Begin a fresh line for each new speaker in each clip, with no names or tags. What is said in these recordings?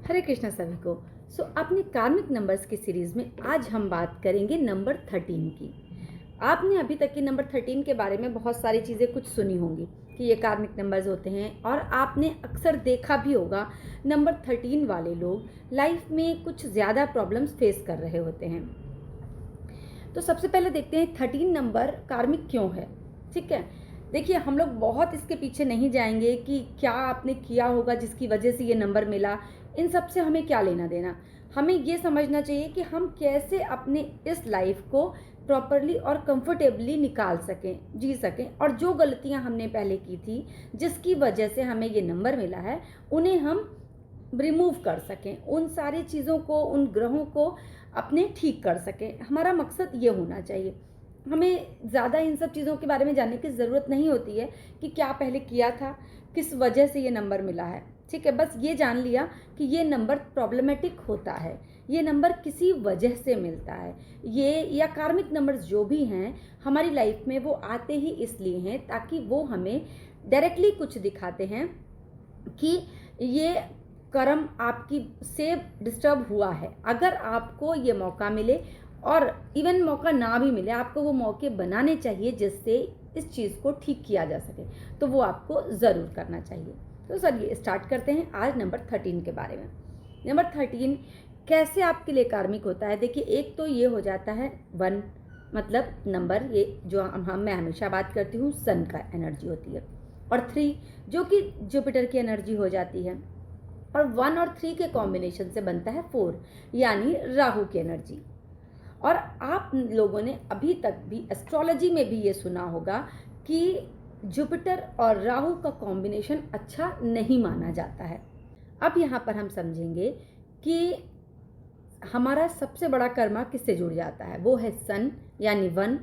हरे कृष्णा सभी को। अपने कार्मिक नंबर्स की सीरीज में आज हम बात करेंगे नंबर 13 की। आपने अभी तक के नंबर 13 के बारे में बहुत सारी चीज़ें कुछ सुनी होंगी कि ये कार्मिक नंबर्स होते हैं, और आपने अक्सर देखा भी होगा नंबर 13 वाले लोग लाइफ में कुछ ज़्यादा प्रॉब्लम्स फेस कर रहे होते हैं। तो सबसे पहले देखते हैं 13 नंबर कार्मिक क्यों है। ठीक है, देखिए हम लोग बहुत इसके पीछे नहीं जाएंगे कि क्या आपने किया होगा जिसकी वजह से ये नंबर मिला, इन सब से हमें क्या लेना देना। हमें ये समझना चाहिए कि हम कैसे अपने इस लाइफ को प्रॉपरली और कंफर्टेबली निकाल सकें, जी सकें, और जो गलतियां हमने पहले की थी जिसकी वजह से हमें ये नंबर मिला है उन्हें हम रिमूव कर सकें, उन सारी चीज़ों को, उन ग्रहों को अपने ठीक कर सकें। हमारा मकसद ये होना चाहिए। हमें ज़्यादा इन सब चीज़ों के बारे में जानने की ज़रूरत नहीं होती है कि क्या पहले किया था, किस वजह से ये नंबर मिला है। ठीक है, बस ये जान लिया कि ये नंबर प्रॉब्लमेटिक होता है, ये नंबर किसी वजह से मिलता है। ये या कार्मिक नंबर्स जो भी हैं हमारी लाइफ में वो आते ही इसलिए हैं ताकि वो हमें डायरेक्टली कुछ दिखाते हैं कि ये कर्म आपकी से डिस्टर्ब हुआ है। अगर आपको ये मौका मिले और इवन मौका ना भी मिले, आपको वो मौके बनाने चाहिए जिससे इस चीज़ को ठीक किया जा सके, तो वो आपको ज़रूर करना चाहिए। तो चलिए स्टार्ट करते हैं आज नंबर 13 के बारे में। नंबर 13 कैसे आपके लिए कार्मिक होता है। देखिए, एक तो ये हो जाता है 1, मतलब नंबर, ये जो मैं हमेशा बात करती हूँ सन का एनर्जी होती है, और 3 जो कि जुपिटर की एनर्जी हो जाती है, और 1 और 3 के कॉम्बिनेशन से बनता है 4 यानी राहु की एनर्जी। और आप लोगों ने अभी तक भी एस्ट्रोलॉजी में भी ये सुना होगा कि जुपिटर और राहु का कॉम्बिनेशन अच्छा नहीं माना जाता है। अब यहाँ पर हम समझेंगे कि हमारा सबसे बड़ा कर्मा किससे जुड़ जाता है। वो है सन यानी 1,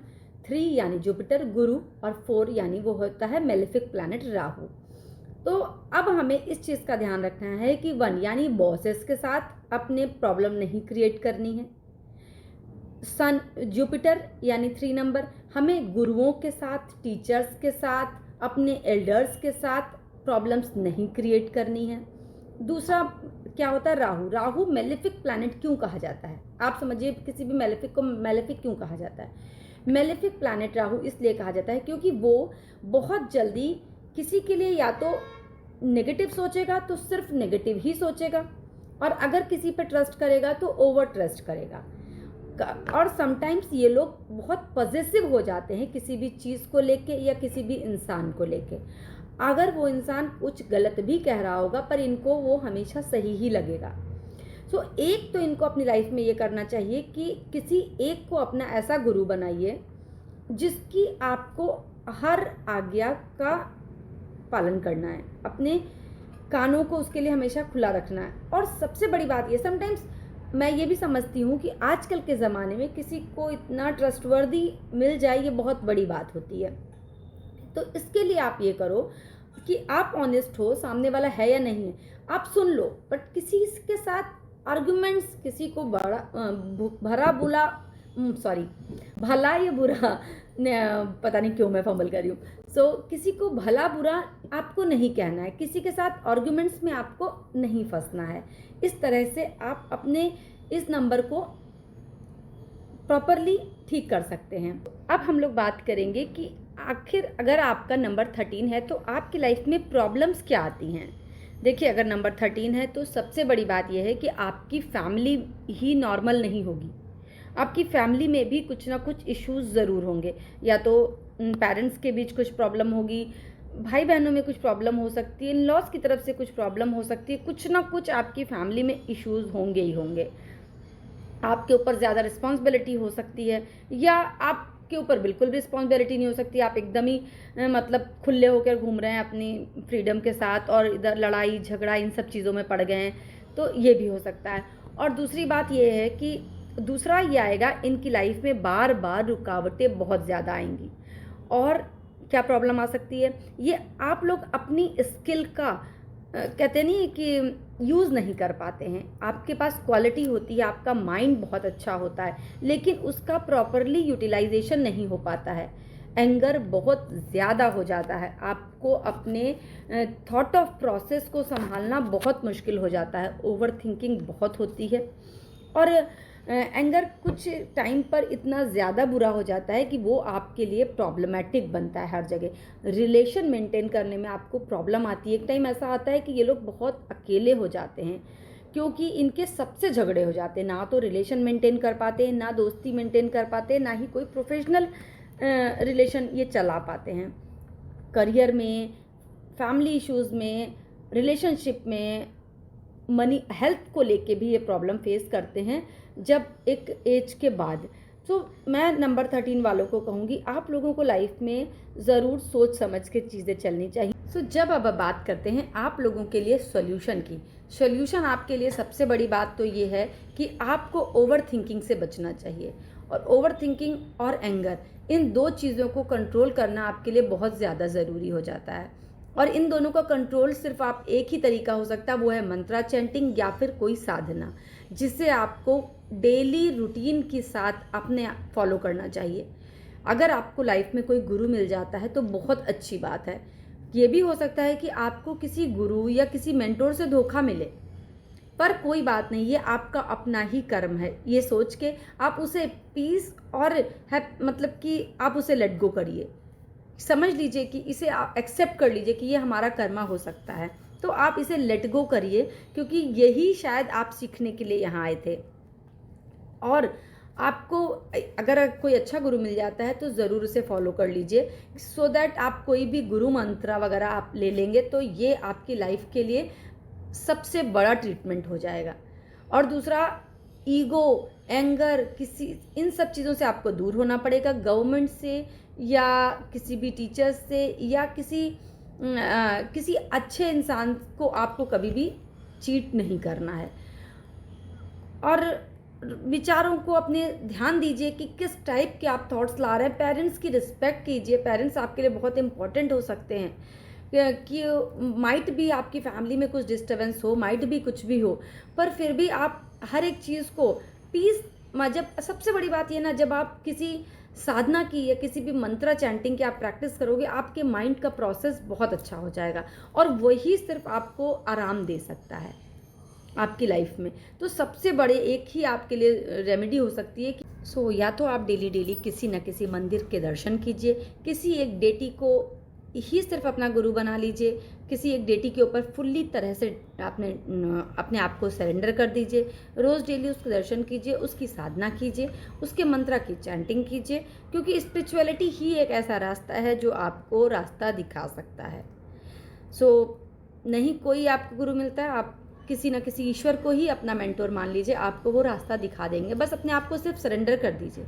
3 यानी जुपिटर गुरु, और 4 यानी वो होता है मेलेफिक प्लैनेट राहु। तो अब हमें इस चीज़ का ध्यान रखना है कि 1 यानी बॉसेस के साथ अपने प्रॉब्लम नहीं क्रिएट करनी है। सन जुपिटर यानी 3 नंबर, हमें गुरुओं के साथ, टीचर्स के साथ, अपने एल्डर्स के साथ प्रॉब्लम्स नहीं क्रिएट करनी है। दूसरा क्या होता है, राहु। राहु मेलेफिक प्लैनेट क्यों कहा जाता है, आप समझिए किसी भी मेलेफिक को मेलेफिक क्यों कहा जाता है। मेलेफिक प्लैनेट राहु इसलिए कहा जाता है क्योंकि वो बहुत जल्दी किसी के लिए या तो नेगेटिव सोचेगा तो सिर्फ नेगेटिव ही सोचेगा, और अगर किसी पर ट्रस्ट करेगा तो ओवर ट्रस्ट करेगा। और समटाइम्स ये लोग बहुत पॉजिटिव हो जाते हैं किसी भी चीज़ को लेके या किसी भी इंसान को लेके। अगर वो इंसान कुछ गलत भी कह रहा होगा पर इनको वो हमेशा सही ही लगेगा। एक तो इनको अपनी लाइफ में ये करना चाहिए कि किसी एक को अपना ऐसा गुरु बनाइए जिसकी आपको हर आज्ञा का पालन करना है, अपने कानों को उसके लिए हमेशा खुला रखना है। और सबसे बड़ी बात ये, समटाइम्स मैं ये भी समझती हूँ कि आजकल के ज़माने में किसी को इतना ट्रस्टवर्दी मिल जाए ये बहुत बड़ी बात होती है। तो इसके लिए आप ये करो कि आप ऑनेस्ट हो, सामने वाला है या नहीं है आप सुन लो, बट किसी के साथ आर्गुमेंट्स, किसी को भला या बुरा, पता नहीं क्यों मैं फंबल कर रही हूँ। किसी को भला बुरा आपको नहीं कहना है, किसी के साथ आर्गुमेंट्स में आपको नहीं फंसना है। इस तरह से आप अपने इस नंबर को प्रॉपरली ठीक कर सकते हैं। अब हम लोग बात करेंगे कि आखिर अगर आपका नंबर 13 है तो आपकी लाइफ में प्रॉब्लम्स क्या आती हैं। देखिए, अगर नंबर 13 है तो सबसे बड़ी बात यह है कि आपकी फैमिली ही नॉर्मल नहीं होगी, आपकी फैमिली में भी कुछ ना कुछ इश्यूज ज़रूर होंगे। या तो पेरेंट्स के बीच कुछ प्रॉब्लम होगी, भाई बहनों में कुछ प्रॉब्लम हो सकती है, इन लॉज की तरफ से कुछ प्रॉब्लम हो सकती है, कुछ ना कुछ आपकी फैमिली में इश्यूज होंगे ही होंगे। आपके ऊपर ज़्यादा रिस्पॉन्सिबिलिटी हो सकती है, या आपके ऊपर बिल्कुल भी रिस्पॉन्सिबिलिटी नहीं हो सकती, आप एकदम ही मतलब खुले होकर घूम रहे हैं अपनी फ्रीडम के साथ, और इधर लड़ाई झगड़ा इन सब चीज़ों में पड़ गए हैं, तो ये भी हो सकता है। और दूसरी बात ये है कि दूसरा ये आएगा, इनकी लाइफ में बार बार रुकावटें बहुत ज़्यादा आएंगी। और क्या प्रॉब्लम आ सकती है, ये आप लोग अपनी स्किल का कहते नहीं कि यूज़ नहीं कर पाते हैं। आपके पास क्वालिटी होती है, आपका माइंड बहुत अच्छा होता है, लेकिन उसका प्रॉपरली यूटिलाइजेशन नहीं हो पाता है। एंगर बहुत ज़्यादा हो जाता है, आपको अपने थॉट ऑफ प्रोसेस को संभालना बहुत मुश्किल हो जाता है, ओवर थिंकिंग बहुत होती है और एंगर कुछ टाइम पर इतना ज़्यादा बुरा हो जाता है कि वो आपके लिए प्रॉब्लमेटिक बनता है। हर जगह रिलेशन मेंटेन करने में आपको प्रॉब्लम आती है। एक टाइम ऐसा आता है कि ये लोग बहुत अकेले हो जाते हैं क्योंकि इनके सबसे झगड़े हो जाते हैं, ना तो रिलेशन मेंटेन कर पाते हैं, ना दोस्ती मेंटेन कर पाते हैं, ना ही कोई प्रोफेशनल रिलेशन ये चला पाते हैं। करियर में, फैमिली इश्यूज़ में, रिलेशनशिप में, मनी, हेल्थ को लेके भी ये प्रॉब्लम फेस करते हैं जब एक एज के बाद। तो मैं नंबर 13 वालों को कहूँगी, आप लोगों को लाइफ में ज़रूर सोच समझ के चीज़ें चलनी चाहिए। जब अब बात करते हैं आप लोगों के लिए सॉल्यूशन की, सॉल्यूशन आपके लिए सबसे बड़ी बात तो ये है कि आपको ओवर थिंकिंग से बचना चाहिए। और ओवर थिंकिंग और एंगर, इन दो चीज़ों को कंट्रोल करना आपके लिए बहुत ज़्यादा ज़रूरी हो जाता है। और इन दोनों का कंट्रोल सिर्फ आप एक ही तरीका हो सकता है, वो है मंत्रा चैंटिंग या फिर कोई साधना, जिसे आपको डेली रूटीन के साथ अपने फॉलो करना चाहिए। अगर आपको लाइफ में कोई गुरु मिल जाता है तो बहुत अच्छी बात है। ये भी हो सकता है कि आपको किसी गुरु या किसी मेंटोर से धोखा मिले, पर कोई बात नहीं, ये आपका अपना ही कर्म है। ये सोच के आप उसे पीस और मतलब कि आप उसे लेट गो करिए, समझ लीजिए कि इसे आप एक्सेप्ट कर लीजिए कि ये हमारा कर्मा हो सकता है, तो आप इसे लेट गो करिए क्योंकि यही शायद आप सीखने के लिए यहाँ आए थे। और आपको अगर कोई अच्छा गुरु मिल जाता है तो ज़रूर उसे फॉलो कर लीजिए, सो दैट आप कोई भी गुरु मंत्र वगैरह आप ले लेंगे तो ये आपकी लाइफ के लिए सबसे बड़ा ट्रीटमेंट हो जाएगा। और दूसरा, ईगो, एंगर, इन सब चीज़ों से आपको दूर होना पड़ेगा। गवर्नमेंट से या किसी भी टीचर्स से या किसी अच्छे इंसान को आपको कभी भी चीट नहीं करना है। और विचारों को अपने ध्यान दीजिए कि किस टाइप के आप थॉट्स ला रहे हैं। पेरेंट्स की रिस्पेक्ट कीजिए, पेरेंट्स आपके लिए बहुत इंपॉर्टेंट हो सकते हैं कि माइट भी आपकी फैमिली में कुछ डिस्टर्बेंस हो, माइट भी कुछ भी हो, पर फिर भी आप हर एक चीज़ को पीस, जब सबसे बड़ी बात ये ना, जब आप किसी साधना की या किसी भी मंत्रा चैंटिंग की आप प्रैक्टिस करोगे, आपके माइंड का प्रोसेस बहुत अच्छा हो जाएगा और वही सिर्फ आपको आराम दे सकता है आपकी लाइफ में। तो सबसे बड़े एक ही आपके लिए रेमेडी हो सकती है कि या तो आप डेली किसी न किसी मंदिर के दर्शन कीजिए, किसी एक डेटी को ही सिर्फ अपना गुरु बना लीजिए, किसी एक डेटी के ऊपर फुल्ली तरह से अपने आप को सरेंडर कर दीजिए, रोज़ डेली उसके दर्शन कीजिए, उसकी साधना कीजिए, उसके मंत्रा की चैंटिंग कीजिए, क्योंकि स्पिरिचुअलिटी ही एक ऐसा रास्ता है जो आपको रास्ता दिखा सकता है। नहीं कोई आपको गुरु मिलता है, आप किसी न किसी ईश्वर को ही अपना मेंटोर मान लीजिए, आपको वो रास्ता दिखा देंगे। बस अपने आप को सिर्फ सरेंडर कर दीजिए,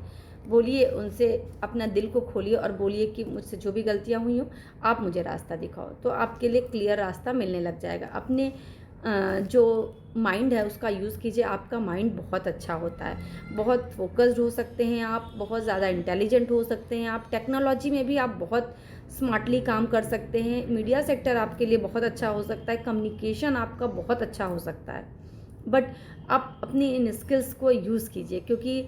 बोलिए उनसे, अपना दिल को खोलिए और बोलिए कि मुझसे जो भी गलतियां हुई हों आप मुझे रास्ता दिखाओ, तो आपके लिए क्लियर रास्ता मिलने लग जाएगा। अपने जो माइंड है उसका यूज़ कीजिए, आपका माइंड बहुत अच्छा होता है, बहुत फोकस्ड हो सकते हैं आप, बहुत ज़्यादा इंटेलिजेंट हो सकते हैं आप, टेक्नोलॉजी में भी आप बहुत स्मार्टली काम कर सकते हैं, मीडिया सेक्टर आपके लिए बहुत अच्छा हो सकता है, कम्युनिकेशन आपका बहुत अच्छा हो सकता है। बट आप अपनी इन स्किल्स को यूज़ कीजिए, क्योंकि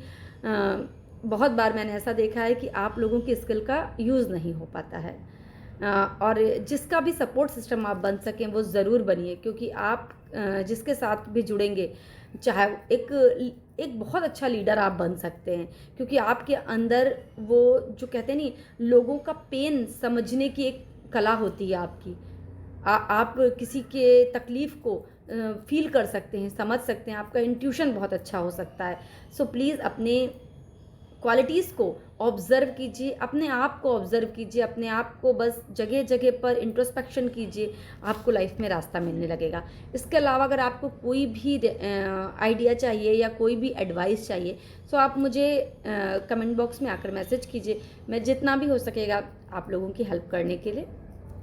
बहुत बार मैंने ऐसा देखा है कि आप लोगों की स्किल का यूज़ नहीं हो पाता है। और जिसका भी सपोर्ट सिस्टम आप बन सकें वो ज़रूर बनिए, क्योंकि आप जिसके साथ भी जुड़ेंगे, चाहे एक बहुत अच्छा लीडर आप बन सकते हैं, क्योंकि आपके अंदर वो जो कहते हैं नहीं, लोगों का पेन समझने की एक कला होती है आपकी। आप किसी के तकलीफ़ को फील कर सकते हैं, समझ सकते हैं, आपका इंट्यूशन बहुत अच्छा हो सकता है। सो प्लीज़ अपने क्वालिटीज़ को ऑब्ज़र्व कीजिए, अपने आप को ऑब्ज़र्व कीजिए, अपने आप को बस जगह जगह पर इंट्रोस्पेक्शन कीजिए, आपको लाइफ में रास्ता मिलने लगेगा। इसके अलावा अगर आपको कोई भी आइडिया चाहिए या कोई भी एडवाइस चाहिए तो आप मुझे कमेंट बॉक्स में आकर मैसेज कीजिए, मैं जितना भी हो सकेगा आप लोगों की हेल्प करने के लिए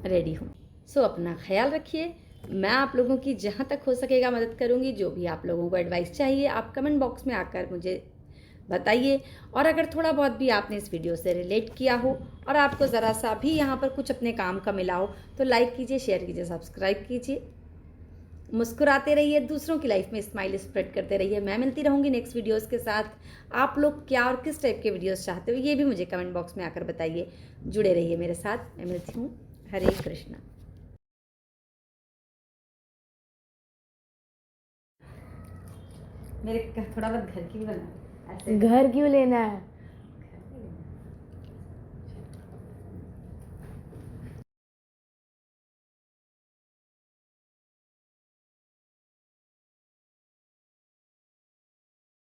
रेडी हूँ। अपना ख्याल रखिए, मैं आप लोगों की जहाँ तक हो सकेगा मदद करूँगी। जो भी आप लोगों को एडवाइस चाहिए आप कमेंट बॉक्स में आकर मुझे बताइए, और अगर थोड़ा बहुत भी आपने इस वीडियो से रिलेट किया हो और आपको ज़रा सा भी यहाँ पर कुछ अपने काम का मिला हो तो लाइक कीजिए, शेयर कीजिए, सब्सक्राइब कीजिए। मुस्कुराते रहिए, दूसरों की लाइफ में स्माइल स्प्रेड करते रहिए। मैं मिलती रहूँगी नेक्स्ट वीडियोस के साथ। आप लोग क्या और किस टाइप के वीडियोस चाहते हो ये भी मुझे कमेंट बॉक्स में आकर बताइए। जुड़े रहिए मेरे साथ। मैं मिलती हूँ। हरे कृष्णा। मेरे थोड़ा बहुत घर की भी बना ऐसे।
घर क्यों लेना है?